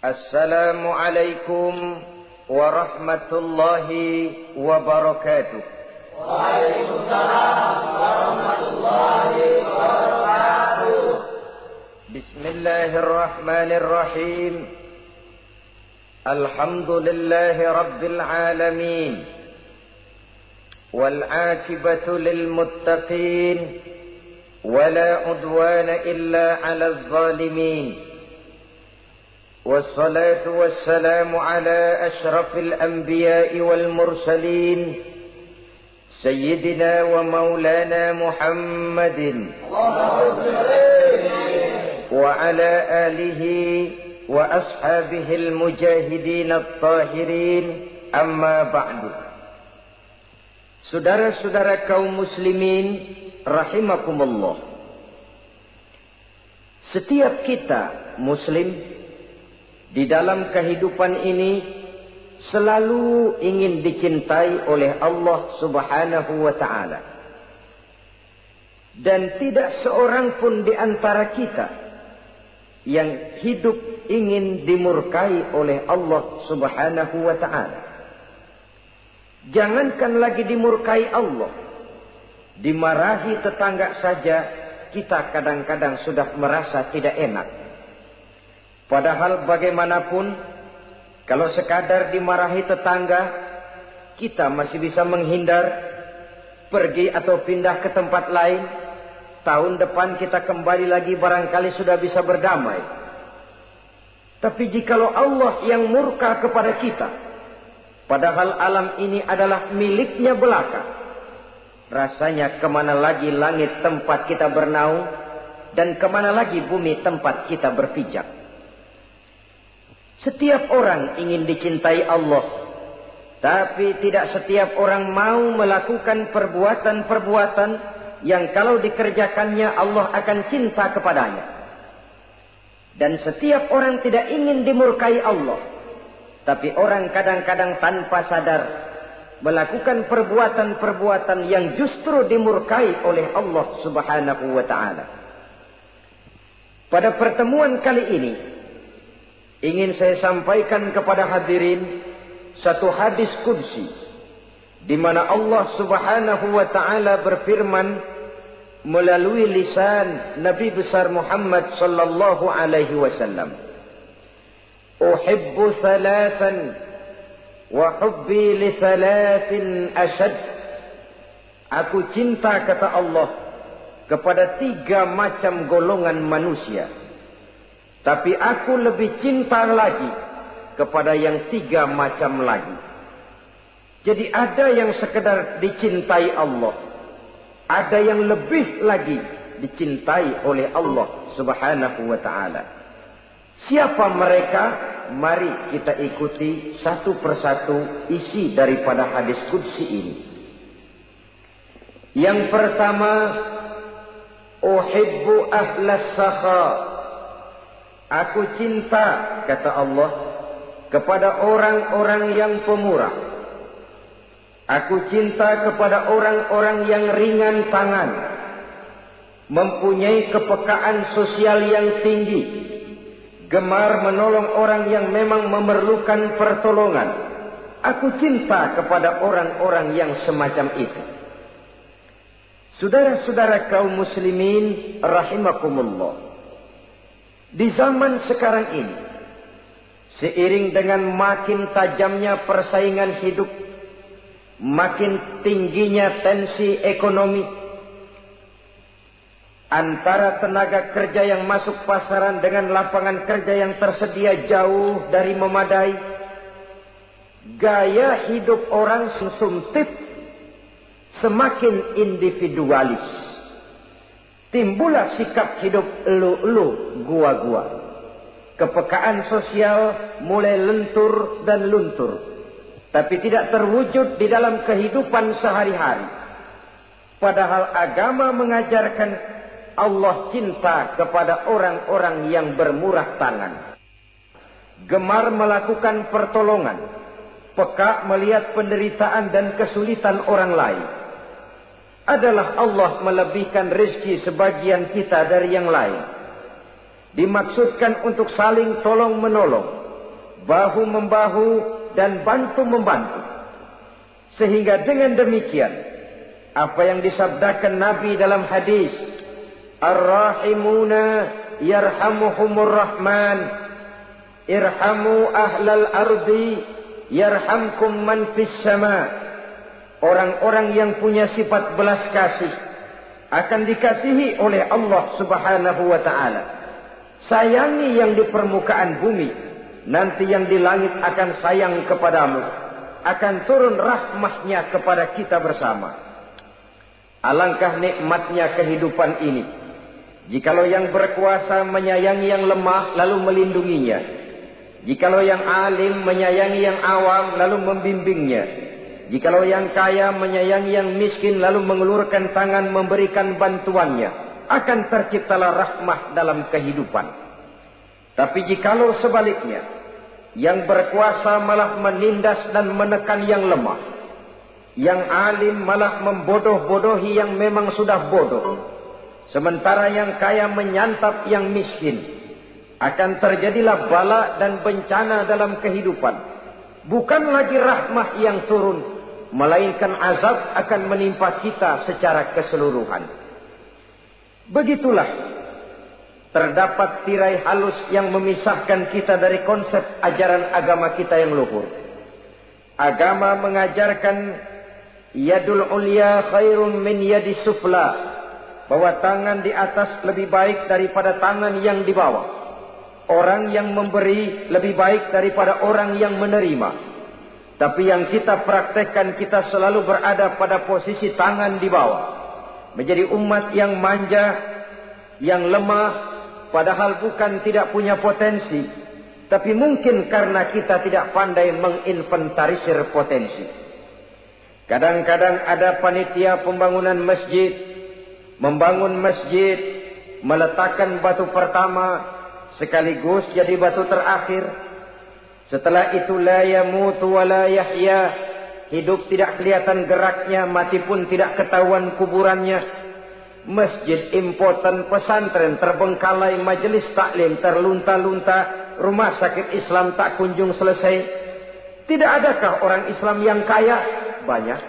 Assalamualaikum warahmatullahi wabarakatuh. Waalaikumsalam warahmatullahi wabarakatuh. Bismillahirrahmanirrahim. Alhamdulillahi rabbil alamin. Wal aqibatu lil muttaqin. Wala udwana illa 'alal zalimin. والصلاة والسلام على أشرف الأنبياء والمرسلين سيدنا ومولانا محمد وعلى آله وأصحابه المجاهدين الطاهرين أما بعد. Saudara-saudara kaum muslimin rahimakumullah. Setiap kita muslim di dalam kehidupan ini selalu ingin dicintai oleh Allah Subhanahu wa ta'ala. Dan tidak seorang pun di antara kita yang hidup ingin dimurkai oleh Allah Subhanahu wa ta'ala. Jangankan lagi dimurkai Allah, dimarahi tetangga saja kita kadang-kadang sudah merasa tidak enak. Padahal bagaimanapun, kalau sekadar dimarahi tetangga, kita masih bisa menghindar, pergi atau pindah ke tempat lain. Tahun depan kita kembali lagi barangkali sudah bisa berdamai. Tapi jikalau Allah yang murka kepada kita, padahal alam ini adalah miliknya belaka, rasanya kemana lagi langit tempat kita bernaung, dan kemana lagi bumi tempat kita berpijak. Setiap orang ingin dicintai Allah, tapi tidak setiap orang mau melakukan perbuatan-perbuatan yang kalau dikerjakannya Allah akan cinta kepadanya. Dan setiap orang tidak ingin dimurkai Allah, tapi orang kadang-kadang tanpa sadar melakukan perbuatan-perbuatan yang justru dimurkai oleh Allah Subhanahu wa ta'ala. Pada pertemuan kali ini ingin saya sampaikan kepada hadirin satu hadis qudsi di mana Allah Subhanahu wa taala berfirman melalui lisan Nabi besar Muhammad sallallahu alaihi wasallam, "Uhibbu thalathan wa hubbi li thalathin ashad." Aku cinta, kata Allah, kepada 3 macam golongan manusia. Tapi aku lebih cinta lagi kepada yang 3 macam lagi. Jadi ada yang sekedar dicintai Allah, ada yang lebih lagi dicintai oleh Allah Subhanahu wa ta'ala. Siapa mereka? Mari kita ikuti satu persatu isi daripada hadis qudsi ini. Yang pertama, uhibbu ahlas sakha. Aku cinta, kata Allah, kepada orang-orang yang pemurah. Aku cinta kepada orang-orang yang ringan tangan, mempunyai kepekaan sosial yang tinggi, gemar menolong orang yang memang memerlukan pertolongan. Aku cinta kepada orang-orang yang semacam itu. Saudara-saudara kaum muslimin rahimakumullah. Di zaman sekarang ini, seiring dengan makin tajamnya persaingan hidup, makin tingginya tensi ekonomi, antara tenaga kerja yang masuk pasaran dengan lapangan kerja yang tersedia jauh dari memadai, gaya hidup orang sumtip, semakin individualis. Timbullah sikap hidup elu-elu, gua-gua. Kepekaan sosial mulai lentur dan luntur, tapi tidak terwujud di dalam kehidupan sehari-hari. Padahal agama mengajarkan Allah cinta kepada orang-orang yang bermurah tangan, gemar melakukan pertolongan, peka melihat penderitaan dan kesulitan orang lain. Adalah Allah melebihkan rezeki sebagian kita dari yang lain. Dimaksudkan untuk saling tolong menolong, bahu-membahu dan bantu-membantu. Sehingga dengan demikian, apa yang disabdakan Nabi dalam hadis, Ar-Rahimuna yarhamuhumur Rahman, irhamu ahlal ardi yarhamkum man fis sama. Orang-orang yang punya sifat belas kasih akan dikasihi oleh Allah Subhanahu wa ta'ala. Sayangi yang di permukaan bumi, nanti yang di langit akan sayang kepadamu, akan turun rahmahnya kepada kita bersama. Alangkah nikmatnya kehidupan ini, jikalau yang berkuasa menyayangi yang lemah lalu melindunginya, jikalau yang alim menyayangi yang awam lalu membimbingnya, jikalau yang kaya menyayangi yang miskin lalu mengulurkan tangan memberikan bantuannya, akan terciptalah rahmah dalam kehidupan. Tapi jikalau sebaliknya, yang berkuasa malah menindas dan menekan yang lemah, yang alim malah membodoh-bodohi yang memang sudah bodoh, sementara yang kaya menyantap yang miskin, akan terjadilah bala dan bencana dalam kehidupan. Bukan lagi rahmah yang turun, melainkan azab akan menimpa kita secara keseluruhan. Begitulah terdapat tirai halus yang memisahkan kita dari konsep ajaran agama kita yang luhur. Agama mengajarkan yadul ulya khairun min yadi sufla, bahwa tangan di atas lebih baik daripada tangan yang di bawah. Orang yang memberi lebih baik daripada orang yang menerima. Tapi yang kita praktekkan, kita selalu berada pada posisi tangan di bawah, menjadi umat yang manja, yang lemah, padahal bukan tidak punya potensi, tapi mungkin karena kita tidak pandai menginventarisir potensi. Kadang-kadang ada panitia pembangunan masjid, membangun masjid, meletakkan batu pertama sekaligus jadi batu terakhir. Setelah itu la yamutu wa la yahya, hidup tidak kelihatan geraknya, mati pun tidak ketahuan kuburannya. Masjid impoten, pesantren terbengkalai, majelis taklim terlunta-lunta, rumah sakit Islam tak kunjung selesai. Tidak adakah orang Islam yang kaya? Banyak.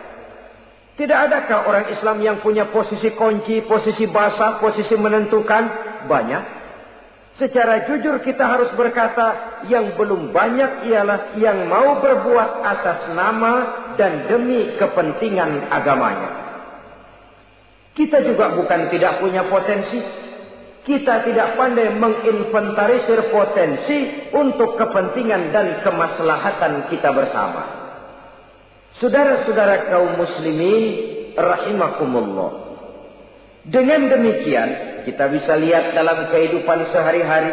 Tidak adakah orang Islam yang punya posisi kunci, posisi basah, posisi menentukan? Banyak. Secara jujur kita harus berkata, yang belum banyak ialah yang mau berbuat atas nama dan demi kepentingan agamanya. Kita juga bukan tidak punya potensi. Kita tidak pandai menginventarisir potensi untuk kepentingan dan kemaslahatan kita bersama. Saudara-saudara kaum muslimin rahimakumullah. Dengan demikian, kita bisa lihat dalam kehidupan sehari-hari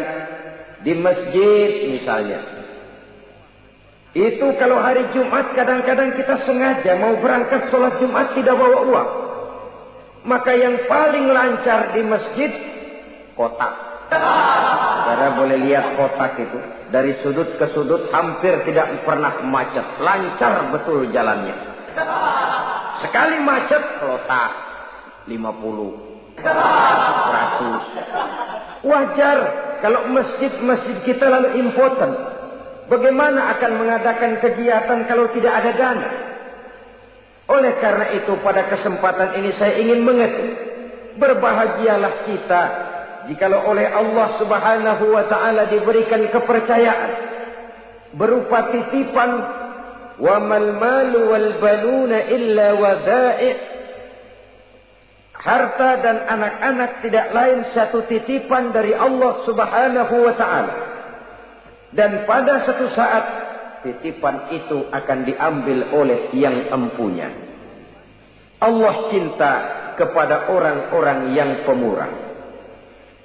di masjid misalnya. Itu kalau hari Jumat kadang-kadang kita sengaja mau berangkat sholat Jumat tidak bawa uang. Maka yang paling lancar di masjid, kotak. Saudara boleh lihat kotak itu. Dari sudut ke sudut hampir tidak pernah macet. Lancar betul jalannya. Sekali macet, kotak 50, 100. Wajar kalau masjid-masjid kita lalu impoten. Bagaimana akan mengadakan kegiatan kalau tidak ada dana? Oleh karena itu pada kesempatan ini saya ingin mengetuk, berbahagialah kita jikalau oleh Allah Subhanahu wa ta'ala diberikan kepercayaan berupa titipan, wa mal malu wal banuna illa wadai'. Harta dan anak-anak tidak lain satu titipan dari Allah Subhanahu wa ta'ala. Dan pada satu saat titipan itu akan diambil oleh yang empunya. Allah cinta kepada orang-orang yang pemurah.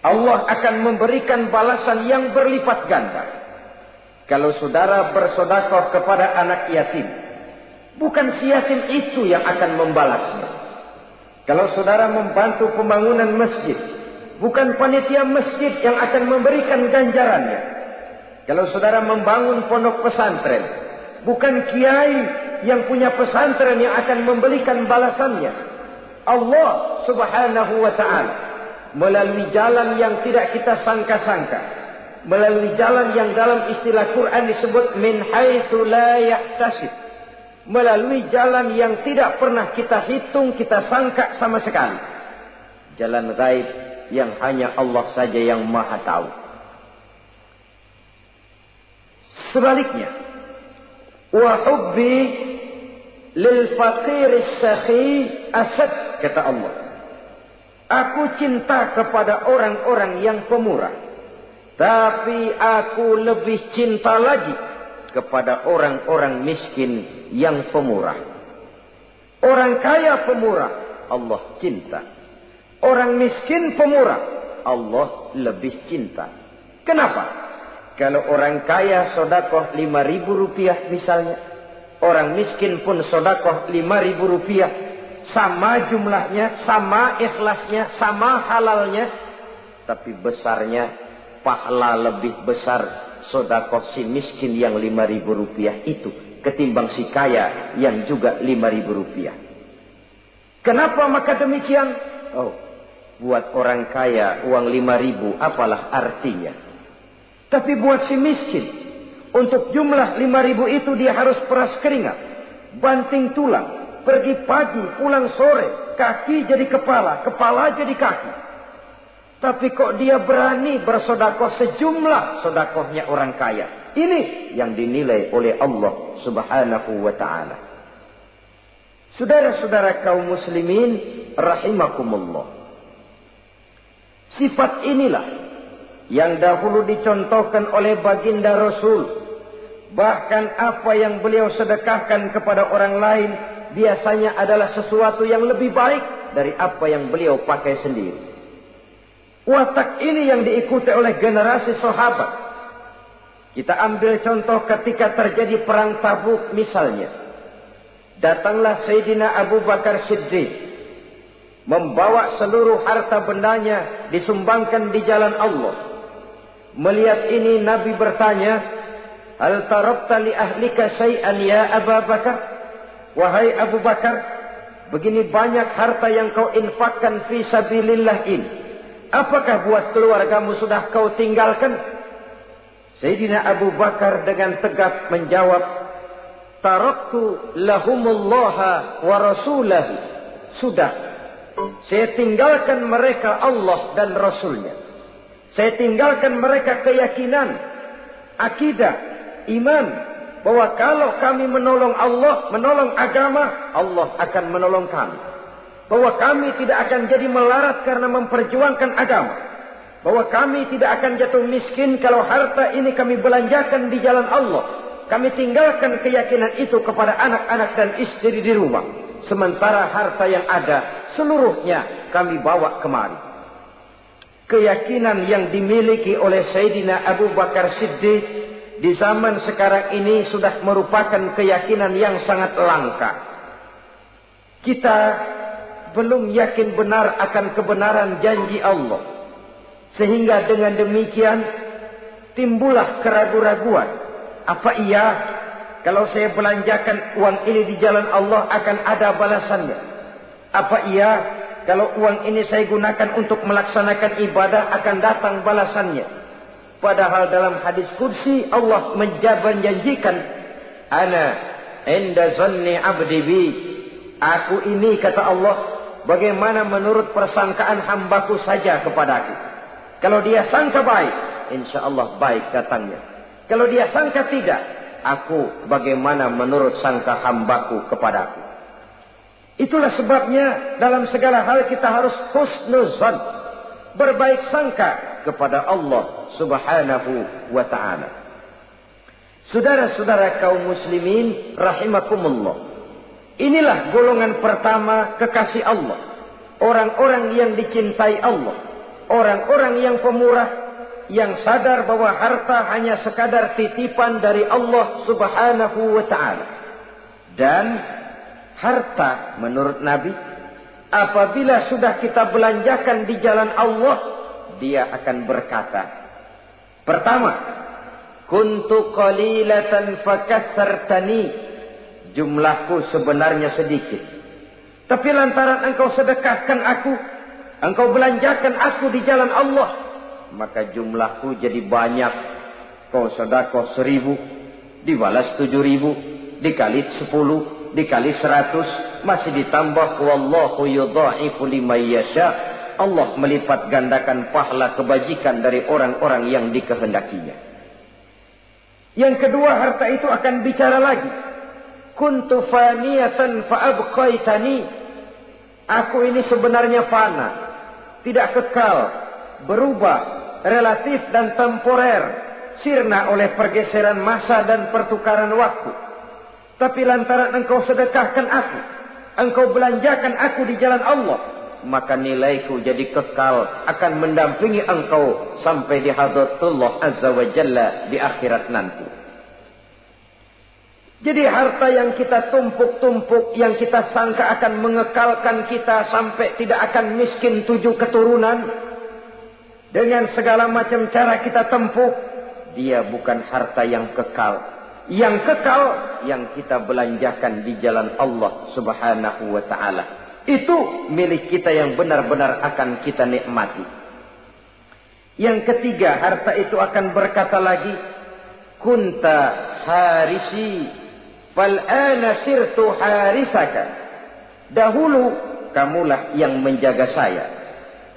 Allah akan memberikan balasan yang berlipat ganda. Kalau saudara bersedekah kepada anak yatim, bukan si yatim itu yang akan membalasnya. Kalau saudara membantu pembangunan masjid, bukan panitia masjid yang akan memberikan ganjarannya. Kalau saudara membangun pondok pesantren, bukan kiai yang punya pesantren yang akan memberikan balasannya. Allah Subhanahu wa ta'ala melalui jalan yang tidak kita sangka-sangka melalui jalan yang dalam istilah Quran disebut min haitsu la yahtasib, melalui jalan yang tidak pernah kita hitung, kita sangka sama sekali. Jalan gaib yang hanya Allah saja yang maha tahu. Sebaliknya, wa hubbi lil faqir as-sakhi asad, kata Allah. Aku cinta kepada orang-orang yang pemurah, tapi aku lebih cinta lagi kepada orang-orang miskin yang pemurah. Orang kaya pemurah, Allah cinta. Orang miskin pemurah, Allah lebih cinta. Kenapa? Kalau orang kaya sodakoh 5.000 rupiah misalnya, orang miskin pun sodakoh 5.000 rupiah, sama jumlahnya, sama ikhlasnya, sama halalnya, tapi besarnya pahala lebih besar sodakoh si miskin yang 5.000 rupiah itu ketimbang si kaya yang juga 5.000 rupiah. Kenapa maka demikian? Oh, buat orang kaya uang 5.000 apalah artinya. Tapi buat si miskin, untuk jumlah 5.000 itu dia harus peras keringat, banting tulang, pergi pagi, pulang sore, kaki jadi kepala, kepala jadi kaki. Tapi kok dia berani bersodakoh sejumlah sodakohnya orang kaya. Ini yang dinilai oleh Allah subhanahu wa ta'ala. Saudara-saudara kaum muslimin rahimakumullah, sifat inilah yang dahulu dicontohkan oleh baginda Rasul. Bahkan apa yang beliau sedekahkan kepada orang lain biasanya adalah sesuatu yang lebih baik dari apa yang beliau pakai sendiri. Watak ini yang diikuti oleh generasi sahabat. Kita ambil contoh ketika terjadi perang Tabuk misalnya. Datanglah Sayyidina Abu Bakar Siddiq, membawa seluruh harta bendanya disumbangkan di jalan Allah. Melihat ini Nabi bertanya, hal tarabta li ahlika syai'an ya Abu Bakar? Wahai Abu Bakar, begini banyak harta yang kau infakkan fi sabilillah ini, apakah buat keluargamu sudah kau tinggalkan? Sayyidina Abu Bakar dengan tegak menjawab, taraktu lahumullaha wa rasulahu. Sudah, saya tinggalkan mereka Allah dan Rasulnya. Saya tinggalkan mereka keyakinan, akidah, iman, bahwa kalau kami menolong Allah, menolong agama, Allah akan menolong kami. Bahwa kami tidak akan jadi melarat karena memperjuangkan agama. Bahwa kami tidak akan jatuh miskin kalau harta ini kami belanjakan di jalan Allah. Kami tinggalkan keyakinan itu kepada anak-anak dan istri di rumah. Sementara harta yang ada seluruhnya kami bawa kemari. Keyakinan yang dimiliki oleh Sayyidina Abu Bakar Siddiq di zaman sekarang ini sudah merupakan keyakinan yang sangat langka. Kita belum yakin benar akan kebenaran janji Allah. Sehingga dengan demikian timbullah keraguan-raguan. Apa iya kalau saya belanjakan uang ini di jalan Allah akan ada balasannya? Apa iya kalau uang ini saya gunakan untuk melaksanakan ibadah akan datang balasannya? Padahal dalam hadis qudsi Allah menjanjikan, ana inda zanni abdi bi. Aku ini, kata Allah, bagaimana menurut persangkaan hambaku saja kepadaku. Kalau dia sangka baik, insya Allah baik datangnya. Kalau dia sangka tidak, aku bagaimana menurut sangka hambaku kepadaku. Itulah sebabnya dalam segala hal kita harus husnuzan, berbaik sangka kepada Allah subhanahu wa ta'ala. Saudara-saudara kaum muslimin rahimakumullah, inilah golongan pertama kekasih Allah, orang-orang yang dicintai Allah, orang-orang yang pemurah, yang sadar bahwa harta hanya sekadar titipan dari Allah subhanahu wa ta'ala. Dan harta menurut Nabi, apabila sudah kita belanjakan di jalan Allah, dia akan berkata, pertama, kuntu qalilatan fakatsartani, jumlahku sebenarnya sedikit, tapi lantaran engkau sedekahkan aku, engkau belanjakan aku di jalan Allah, maka jumlahku jadi banyak. Kau sedekah 1000, dibalas 7000, dikali 10, dikali 100, masih ditambah wallahu yudha'ifu liman yasha. Allah melipat gandakan pahala kebajikan dari orang-orang yang dikehendakinya. Yang kedua, harta itu akan bicara lagi. Kuntu faniyatan fa'abqaitani. Aku ini sebenarnya fana, tidak kekal, berubah, relatif dan temporer, sirna oleh pergeseran masa dan pertukaran waktu. Tapi lantaran engkau sedekahkan aku, engkau belanjakan aku di jalan Allah, maka nilaiku jadi kekal, akan mendampingi engkau sampai di hadratullah azza wa jalla di akhirat nanti. Jadi harta yang kita tumpuk-tumpuk, yang kita sangka akan mengekalkan kita sampai tidak akan miskin 7 keturunan, dengan segala macam cara kita tempuh, dia bukan harta yang kekal. Yang kekal, yang kita belanjakan di jalan Allah subhanahu wa ta'ala. Itu milik kita yang benar-benar akan kita nikmati. Yang ketiga, harta itu akan berkata lagi, kunta harisi fal'ana sirtu harisaka. Dahulu kamulah yang menjaga saya,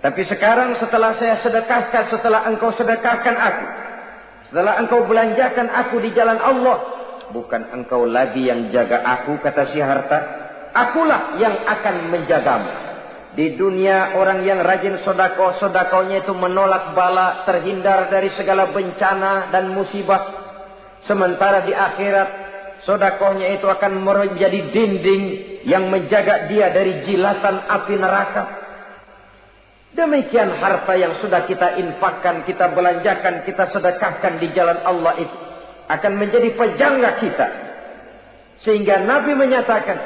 tapi sekarang setelah saya sedekahkan, setelah engkau sedekahkan aku, setelah engkau belanjakan aku di jalan Allah, bukan engkau lagi yang jaga aku, kata si harta, akulah yang akan menjagamu. Di dunia orang yang rajin sedekah, sedekahnya itu menolak bala, terhindar dari segala bencana dan musibah. Sementara di akhirat sedekahnya itu akan menjadi dinding yang menjaga dia dari jilatan api neraka. Demikian harta yang sudah kita infakkan, kita belanjakan, kita sedekahkan di jalan Allah itu akan menjadi pejangga kita. Sehingga Nabi menyatakan,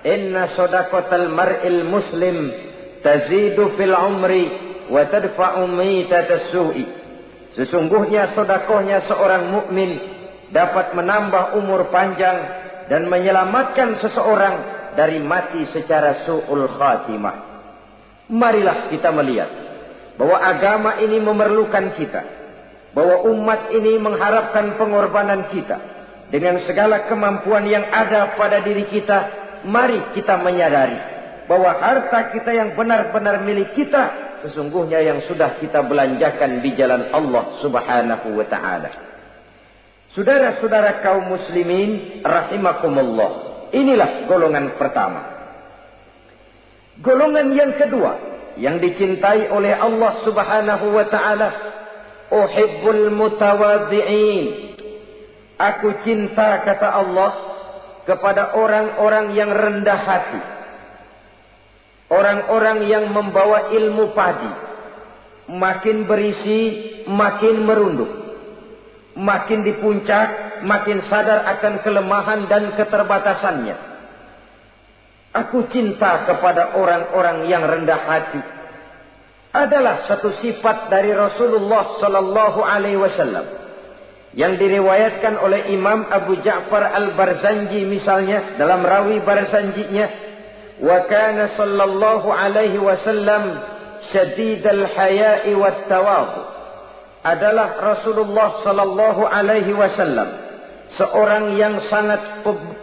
inna sedaqatal mar'il muslim tazidu fil umri wa tadfa'u mitatas su'i. Sesungguhnya sedekahnya seorang mukmin dapat menambah umur panjang dan menyelamatkan seseorang dari mati secara su'ul khatimah. Marilah kita melihat bahwa agama ini memerlukan kita, bahwa umat ini mengharapkan pengorbanan kita. Dengan segala kemampuan yang ada pada diri kita, mari kita menyadari bahwa harta kita yang benar-benar milik kita, sesungguhnya yang sudah kita belanjakan di jalan Allah subhanahu wa ta'ala. Saudara-saudara kaum muslimin rahimakumullah, inilah golongan pertama. Golongan yang kedua yang dicintai oleh Allah subhanahu wa ta'ala, uhibbul mutawadhi'in. Aku cinta, kata Allah, kepada orang-orang yang rendah hati, orang-orang yang membawa ilmu padi, makin berisi makin merunduk, makin di puncak, makin sadar akan kelemahan dan keterbatasannya. Aku cinta kepada orang-orang yang rendah hati. Adalah satu sifat dari Rasulullah sallallahu alaihi wasallam yang diriwayatkan oleh Imam Abu Ja'far Al-Barzanji misalnya dalam rawi Barzanjinya, wa kana sallallahu alaihi wasallam syadidal haya'i wat tawadhu. Adalah Rasulullah sallallahu alaihi wasallam seorang yang sangat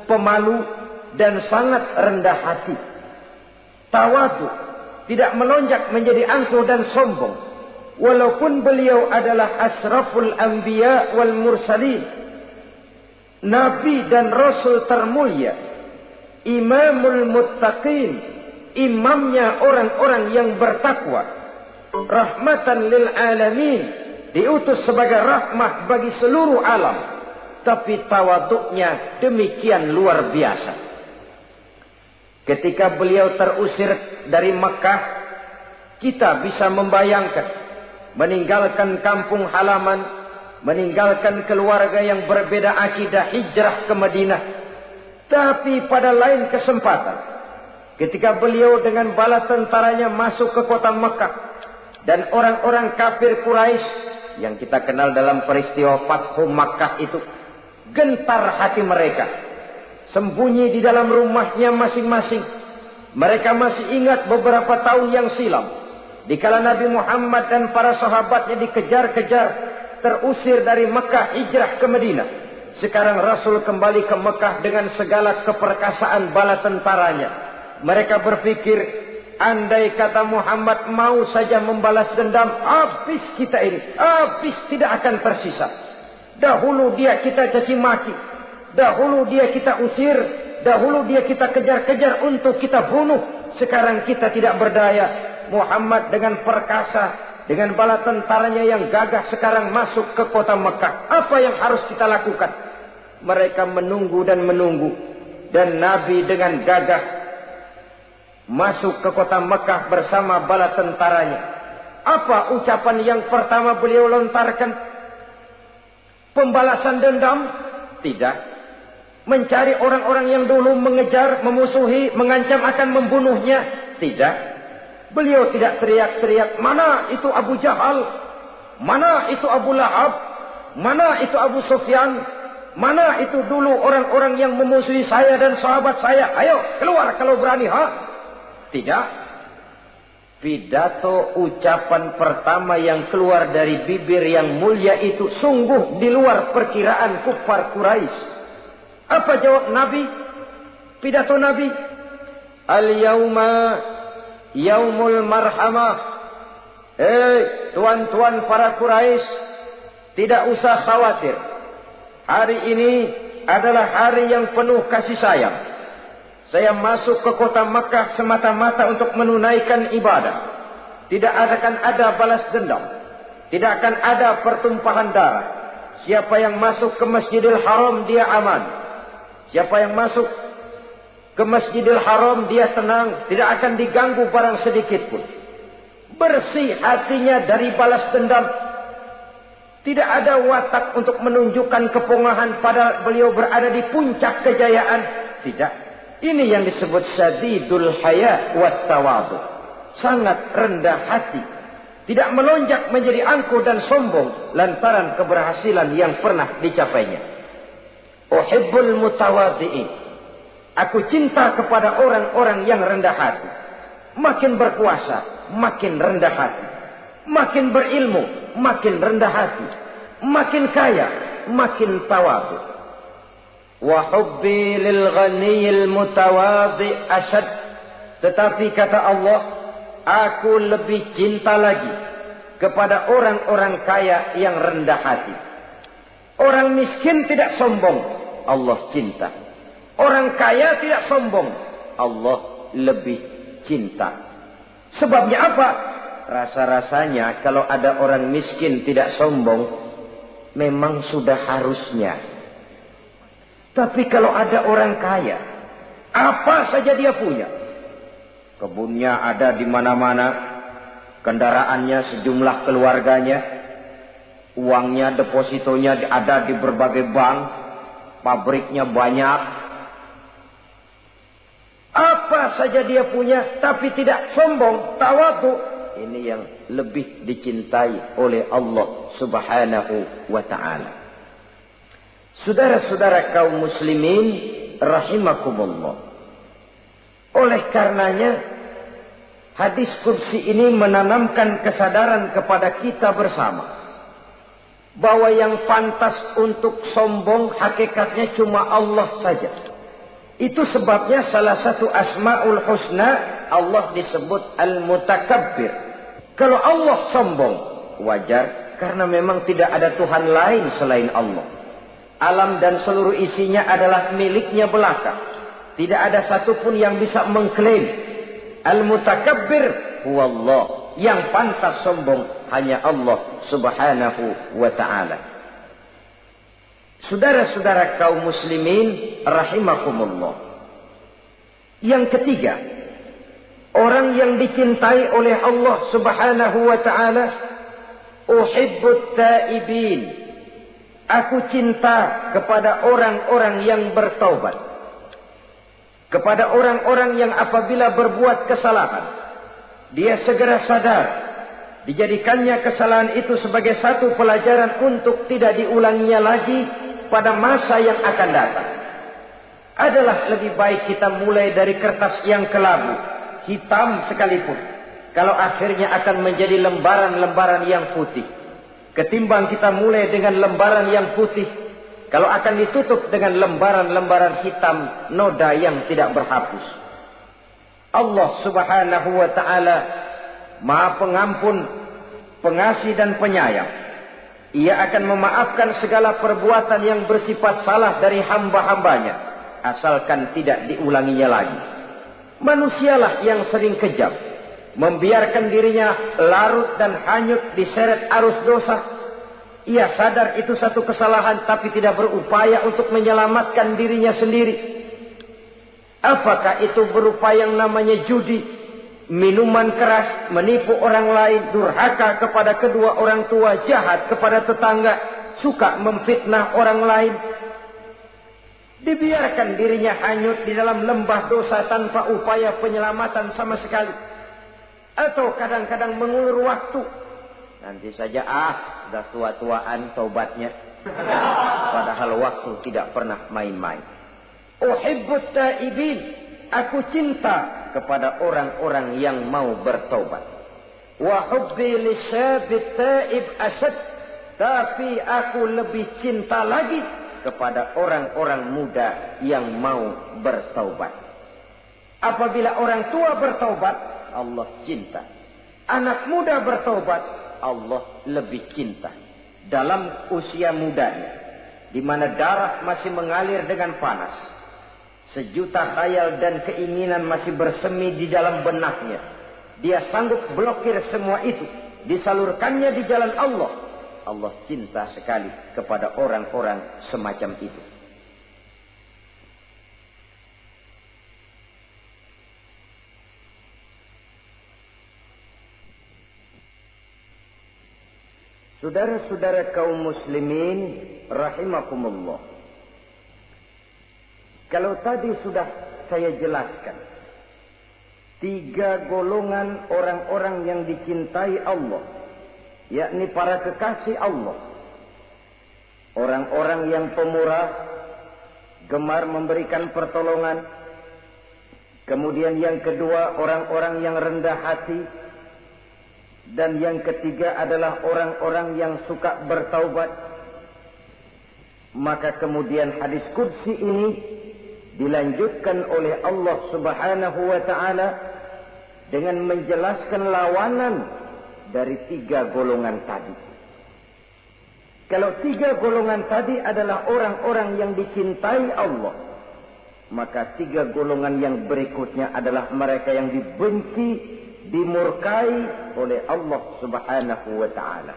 pemalu dan sangat rendah hati. Tawadhu, tidak melonjak menjadi angkuh dan sombong, walaupun beliau adalah asraful anbiya wal mursalin, nabi dan rasul termulia, imamul muttaqin, imamnya orang-orang yang bertakwa, rahmatan lil alamin, diutus sebagai rahmah bagi seluruh alam. Tapi tawaduknya demikian luar biasa. Ketika beliau terusir dari Mekah, kita bisa membayangkan meninggalkan kampung halaman, meninggalkan keluarga yang berbeda akidah, hijrah ke Madinah. Tapi pada lain kesempatan, ketika beliau dengan bala tentaranya masuk ke kota Mekah, dan orang-orang kafir Quraisy yang kita kenal dalam peristiwa Fathu Makkah itu, gentar hati mereka, sembunyi di dalam rumahnya masing-masing. Mereka masih ingat beberapa tahun yang silam, Dikala Nabi Muhammad dan para sahabatnya dikejar-kejar, terusir dari Mekah hijrah ke Madinah. Sekarang Rasul kembali ke Mekah dengan segala keperkasaan bala tentaranya. Mereka berpikir, andai kata Muhammad mau saja membalas dendam, habis kita ini, habis, tidak akan tersisa. Dahulu dia kita caci maki, dahulu dia kita usir, dahulu dia kita kejar-kejar untuk kita bunuh. Sekarang kita tidak berdaya. Muhammad dengan perkasa, dengan bala tentaranya yang gagah sekarang masuk ke kota Mekah. Apa yang harus kita lakukan? Mereka menunggu dan menunggu. Dan Nabi dengan gagah masuk ke kota Mekah bersama bala tentaranya. Apa ucapan yang pertama beliau lontarkan? Pembalasan dendam? Tidak. Mencari orang-orang yang dulu mengejar, memusuhi, mengancam akan membunuhnya? Tidak. Beliau tidak teriak-teriak, mana itu Abu Jahal, mana itu Abu Lahab, mana itu Abu Sufyan, mana itu dulu orang-orang yang memusuhi saya dan sahabat saya. Ayo keluar kalau berani, ha? Tidak. Pidato ucapan pertama yang keluar dari bibir yang mulia itu sungguh di luar perkiraan kufar Quraisy. Apa jawab Nabi? Pidato Nabi, al-yauma yaumul marhamah. Tuan-tuan para Quraisy, tidak usah khawatir. Hari ini adalah hari yang penuh kasih sayang. Saya masuk ke kota Makkah semata-mata untuk menunaikan ibadah. Tidak akan ada balas dendam. Tidak akan ada pertumpahan darah. Siapa yang masuk ke Masjidil Haram dia aman. Siapa yang masuk ke Masjidil Haram dia tenang, tidak akan diganggu barang sedikit pun. Bersih hatinya dari balas dendam. Tidak ada watak untuk menunjukkan kepongahan pada beliau berada di puncak kejayaan. Tidak. Ini yang disebut syadidul haya wat tawadhu. Sangat rendah hati. Tidak melonjak menjadi angkuh dan sombong lantaran keberhasilan yang pernah dicapainya. Uhibbul mutawadhi'in. Aku cinta kepada orang-orang yang rendah hati. Makin berkuasa, makin rendah hati. Makin berilmu, makin rendah hati. Makin kaya, makin tawadhu. Wa hubbi lil ghaniyil mutawadhi ashad. Tetapi kata Allah, aku lebih cinta lagi kepada orang-orang kaya yang rendah hati. Orang miskin tidak sombong, Allah cinta. Orang kaya tidak sombong, Allah lebih cinta. Sebabnya apa? Rasa-rasanya kalau ada orang miskin tidak sombong, memang sudah harusnya. Tapi kalau ada orang kaya, apa saja dia punya. Kebunnya ada di mana-mana, kendaraannya sejumlah keluarganya, uangnya, depositonya ada di berbagai bank, pabriknya banyak. Apa saja dia punya, tapi tidak sombong, tawadhu. Ini yang lebih dicintai oleh Allah Subhanahu wa ta'ala. Saudara-saudara kaum muslimin rahimakumullah. Oleh karenanya, hadis kursi ini menanamkan kesadaran kepada kita bersama bahwa yang pantas untuk sombong hakikatnya cuma Allah saja. Itu sebabnya salah satu asma'ul husna Allah disebut al-mutakabbir. Kalau Allah sombong, wajar karena memang tidak ada Tuhan lain selain Allah. Alam dan seluruh isinya adalah miliknya belaka. Tidak ada satupun yang bisa mengklaim. Al-mutakabbir huwallah. Yang pantas sombong hanya Allah Subhanahu wa ta'ala. Saudara-saudara kaum muslimin rahimakumullah. Yang ketiga, orang yang dicintai oleh Allah Subhanahu wa ta'ala, uhibbut taibin. Aku cinta kepada orang-orang yang bertaubat. Kepada orang-orang yang apabila berbuat kesalahan, dia segera sadar. Dijadikannya kesalahan itu sebagai satu pelajaran untuk tidak diulanginya lagi pada masa yang akan datang. Adalah lebih baik kita mulai dari kertas yang kelabu, hitam sekalipun. kalau akhirnya akan menjadi lembaran-lembaran yang putih. Ketimbang kita mulai dengan lembaran yang putih, kalau akan ditutup dengan lembaran-lembaran hitam noda yang tidak berhapus. Allah Subhanahu wa ta'ala Maha Pengampun, Pengasih dan Penyayang. Ia akan memaafkan segala perbuatan yang bersifat salah dari hamba-hambanya, asalkan tidak diulanginya lagi. Manusialah yang sering kejam, membiarkan dirinya larut dan hanyut diseret arus dosa. Ia sadar itu satu kesalahan, tapi tidak berupaya untuk menyelamatkan dirinya sendiri. Apakah itu berupa yang namanya judi, minuman keras, menipu orang lain, durhaka kepada kedua orang tua, jahat kepada tetangga, suka memfitnah orang lain. Dibiarkan dirinya hanyut di dalam lembah dosa tanpa upaya penyelamatan sama sekali. Atau kadang-kadang mengulur waktu. Nanti saja sudah tua-tuaan taubatnya. Padahal waktu tidak pernah main-main. Uhibbut taibin, aku cinta kepada orang-orang yang mau bertaubat. Wa hubbi lisyabit taib asad, tapi aku lebih cinta lagi kepada orang-orang muda yang mau bertaubat. Apabila orang tua bertaubat, Allah cinta. Anak muda bertaubat, Allah lebih cinta. Dalam usia mudanya, di mana darah masih mengalir dengan panas, sejuta khayal dan keinginan masih bersemi di dalam benaknya, dia sanggup blokir semua itu, disalurkannya di jalan Allah. Allah cinta sekali kepada orang-orang semacam itu. Saudara-saudara kaum muslimin rahimakumullah. Kalau tadi sudah saya jelaskan 3 golongan orang-orang yang dicintai Allah, yakni para kekasih Allah. Orang-orang yang pemurah, gemar memberikan pertolongan. Kemudian yang kedua, orang-orang yang rendah hati. Dan yang ketiga adalah orang-orang yang suka bertaubat. Maka kemudian hadis qudsi ini dilanjutkan oleh Allah Subhanahu wa ta'ala dengan menjelaskan lawanan dari 3 golongan tadi. Kalau 3 golongan tadi adalah orang-orang yang dicintai Allah, maka 3 golongan yang berikutnya adalah mereka yang dibenci, dimurkai oleh Allah Subhanahu wa ta'ala.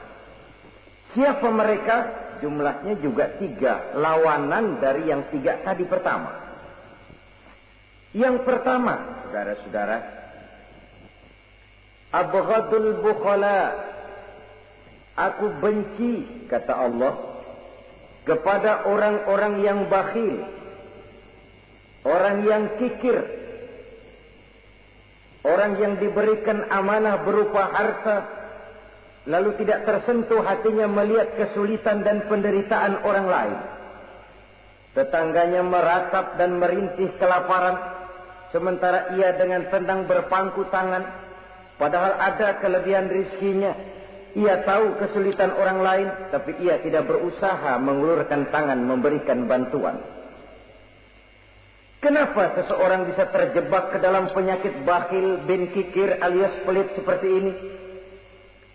Siapa mereka? Jumlahnya juga 3, lawanan dari yang 3 tadi pertama. Yang pertama, saudara-saudara, abghadul bukhala, aku benci, kata Allah, kepada orang-orang yang bakhil, orang yang kikir, orang yang diberikan amanah berupa harta, lalu tidak tersentuh hatinya melihat kesulitan dan penderitaan orang lain. Tetangganya meratap dan merintih kelaparan, sementara ia dengan tenang berpangku tangan, padahal ada kelebihan rizkinya. Ia tahu kesulitan orang lain, tapi ia tidak berusaha mengulurkan tangan memberikan bantuan. Kenapa seseorang bisa terjebak ke dalam penyakit bakhil bin kikir alias pelit seperti ini?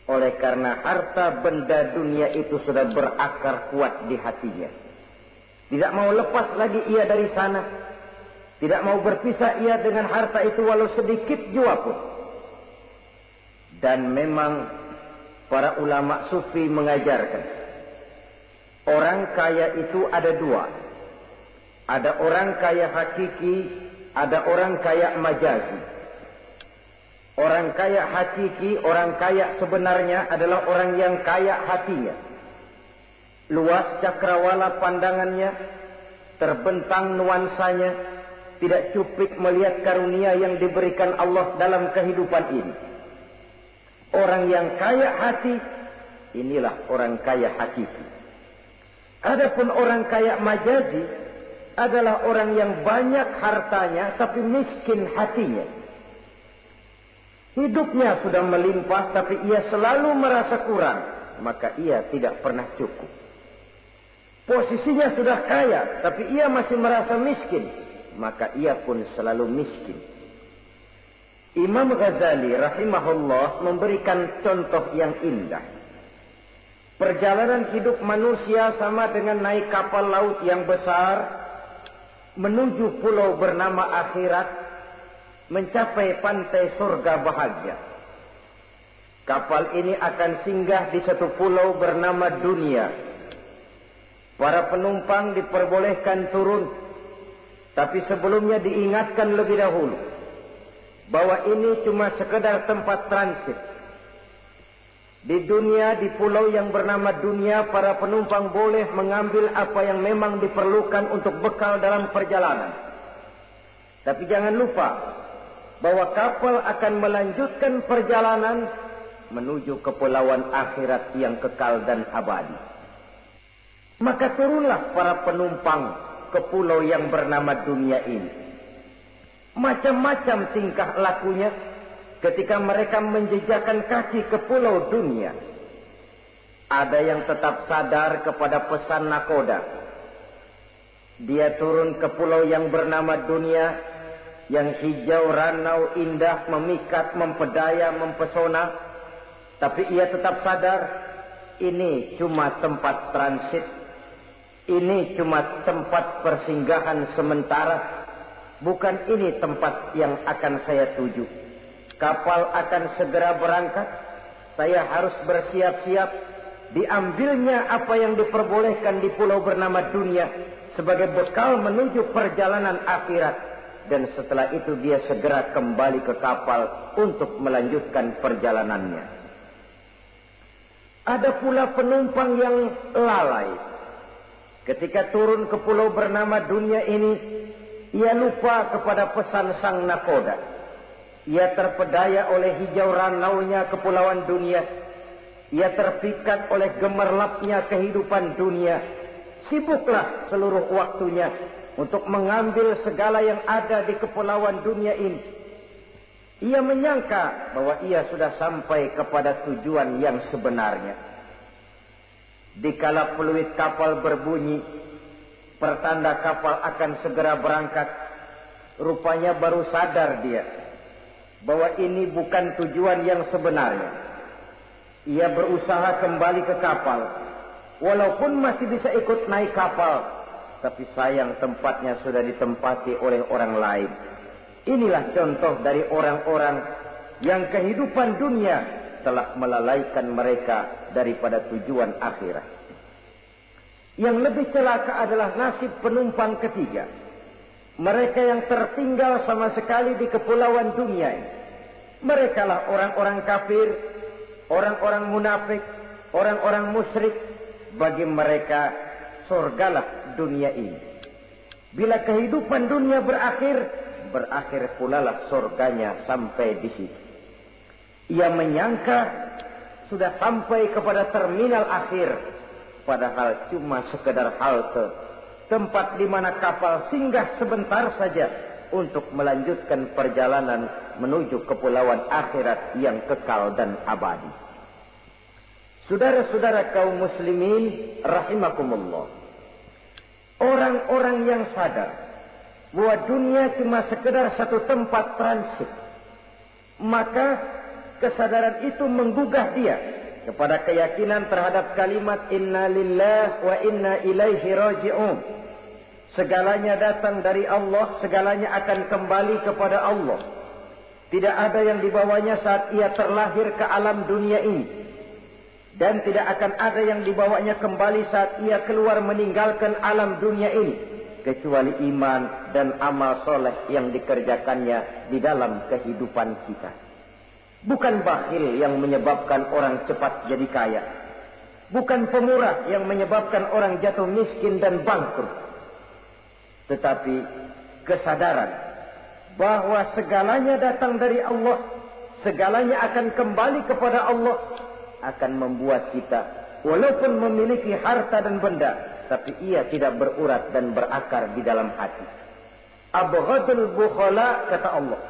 Oleh karena harta benda dunia itu sudah berakar kuat di hatinya. Tidak mau lepas lagi ia dari sana. Tidak mau berpisah ia dengan harta itu walau sedikit jua pun. Dan memang para ulama sufi mengajarkan, orang kaya itu ada 2. Ada orang kaya hakiki, ada orang kaya majazi. Orang kaya hakiki, orang kaya sebenarnya adalah orang yang kaya hatinya. Luas cakrawala pandangannya, terbentang nuansanya, tidak cuplik melihat karunia yang diberikan Allah dalam kehidupan ini. Orang yang kaya hati, inilah orang kaya hakiki. Adapun orang kaya majazi adalah orang yang banyak hartanya tapi miskin hatinya. Hidupnya sudah melimpah tapi ia selalu merasa kurang, maka ia tidak pernah cukup. Posisinya sudah kaya tapi ia masih merasa miskin, maka ia pun selalu miskin. Imam Ghazali rahimahullah memberikan contoh yang indah. Perjalanan hidup manusia sama dengan naik kapal laut yang besar menuju pulau bernama akhirat, mencapai pantai surga bahagia. Kapal ini akan singgah di satu pulau bernama dunia. Para penumpang diperbolehkan turun, tapi sebelumnya diingatkan lebih dahulu bahwa ini cuma sekedar tempat transit. Di dunia, di pulau yang bernama dunia, para penumpang boleh mengambil apa yang memang diperlukan untuk bekal dalam perjalanan. Tapi jangan lupa bahwa kapal akan melanjutkan perjalanan menuju kepulauan akhirat yang kekal dan abadi. Maka turunlah para penumpang ke pulau yang bernama dunia ini. Macam-macam tingkah lakunya ketika mereka menjejakkan kaki ke pulau dunia. Ada yang tetap sadar kepada pesan nakoda. Dia turun ke pulau yang bernama dunia, yang hijau, ranau, indah, memikat, mempedaya, mempesona. Tapi ia tetap sadar, ini cuma tempat transit. Ini cuma tempat persinggahan sementara. Bukan ini tempat yang akan saya tuju. Kapal akan segera berangkat. Saya harus bersiap-siap. Diambilnya apa yang diperbolehkan di pulau bernama dunia sebagai bekal menuju perjalanan akhirat. Dan setelah itu dia segera kembali ke kapal untuk melanjutkan perjalanannya. Ada pula penumpang yang lalai. Ketika turun ke pulau bernama dunia ini, ia lupa kepada pesan sang nakoda. Ia terpedaya oleh hijau ranaunya kepulauan dunia. Ia terpikat oleh gemerlapnya kehidupan dunia. Sibuklah seluruh waktunya untuk mengambil segala yang ada di kepulauan dunia ini. Ia menyangka bahwa ia sudah sampai kepada tujuan yang sebenarnya. Dikala peluit kapal berbunyi, pertanda kapal akan segera berangkat, rupanya baru sadar dia bahwa ini bukan tujuan yang sebenarnya. Ia berusaha kembali ke kapal, walaupun masih bisa ikut naik kapal, tapi sayang tempatnya sudah ditempati oleh orang lain. Inilah contoh dari orang-orang yang kehidupan dunia telah melalaikan mereka daripada tujuan akhirat. Yang lebih celaka adalah nasib penumpang ketiga. Mereka yang tertinggal sama sekali di kepulauan dunia ini. Mereka lah orang-orang kafir, orang-orang munafik, orang-orang musyrik. Bagi mereka surgalah dunia ini. Bila kehidupan dunia berakhir, berakhir pula lah surganya sampai di situ. Ia menyangka sudah sampai kepada terminal akhir, padahal cuma sekedar halte, tempat di mana kapal singgah sebentar saja untuk melanjutkan perjalanan menuju kepulauan akhirat yang kekal dan abadi. Saudara-saudara kaum muslimin rahimakumullah, orang-orang yang sadar bahwa dunia cuma sekedar satu tempat transit, maka kesadaran itu menggugah dia kepada keyakinan terhadap kalimat inna lillahi wa inna ilaihi raji'un. Segalanya datang dari Allah, segalanya akan kembali kepada Allah. Tidak ada yang dibawanya saat ia terlahir ke alam dunia ini, dan tidak akan ada yang dibawanya kembali saat ia keluar meninggalkan alam dunia ini, kecuali iman dan amal soleh yang dikerjakannya di dalam kehidupan kita. Bukan bakhil yang menyebabkan orang cepat jadi kaya. Bukan pemurah yang menyebabkan orang jatuh miskin dan bangkrut. Tetapi kesadaran bahwa segalanya datang dari Allah, segalanya akan kembali kepada Allah, akan membuat kita walaupun memiliki harta dan benda, tapi ia tidak berurat dan berakar di dalam hati. Abghadul bukhala, kata Allah,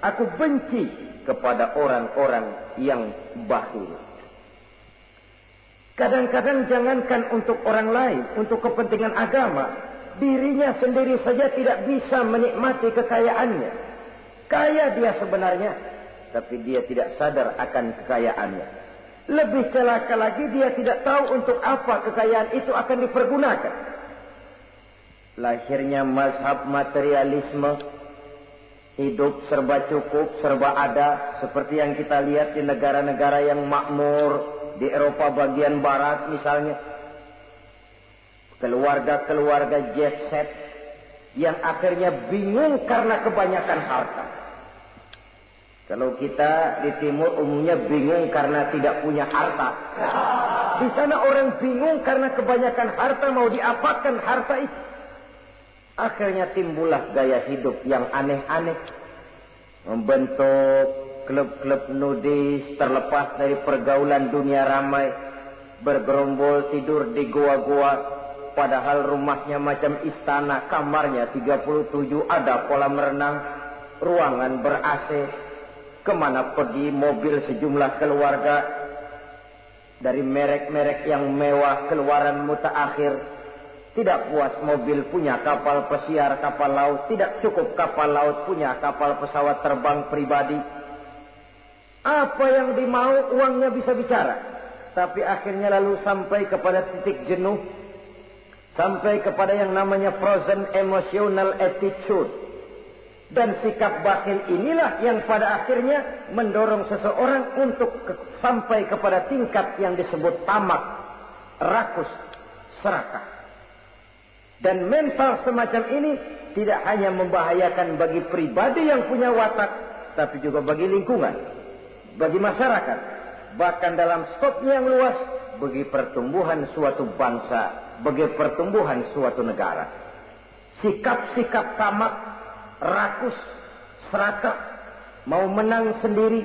Aku benci kepada orang-orang yang bakhil. Kadang-kadang jangankan untuk orang lain, untuk kepentingan agama, dirinya sendiri saja tidak bisa menikmati kekayaannya. Kaya dia sebenarnya, tapi dia tidak sadar akan kekayaannya. Lebih celaka lagi, dia tidak tahu untuk apa kekayaan itu akan dipergunakan. Lahirnya mazhab materialisme, hidup serba cukup, serba ada, seperti yang kita lihat di negara-negara yang makmur, di Eropa bagian barat misalnya. Keluarga-keluarga jet set yang akhirnya bingung karena kebanyakan harta. Kalau kita di timur umumnya bingung karena tidak punya harta. Di sana orang bingung karena kebanyakan harta, mau diapakan harta itu. Akhirnya timbullah gaya hidup yang aneh-aneh. Membentuk klub-klub nudis terlepas dari pergaulan dunia ramai. Bergerombol tidur di goa-goa. Padahal rumahnya macam istana, kamarnya 37, ada kolam renang, ruangan ber-AC. Kemana pergi mobil sejumlah keluarga, dari merek-merek yang mewah, keluaran mutaakhir. Tidak puas mobil punya kapal pesiar, kapal laut. Tidak cukup kapal laut, punya kapal pesawat terbang pribadi. Apa yang dimau, uangnya bisa bicara. Tapi akhirnya lalu sampai kepada titik jenuh. Sampai kepada yang namanya frozen emotional attitude. Dan sikap bakhil inilah yang pada akhirnya mendorong seseorang untuk sampai kepada tingkat yang disebut tamak, rakus, serakah. Dan mental semacam ini tidak hanya membahayakan bagi pribadi yang punya watak, tapi juga bagi lingkungan, bagi masyarakat, bahkan dalam skopnya yang luas, bagi pertumbuhan suatu bangsa, bagi pertumbuhan suatu negara. Sikap-sikap tamak, rakus, serakah, mau menang sendiri,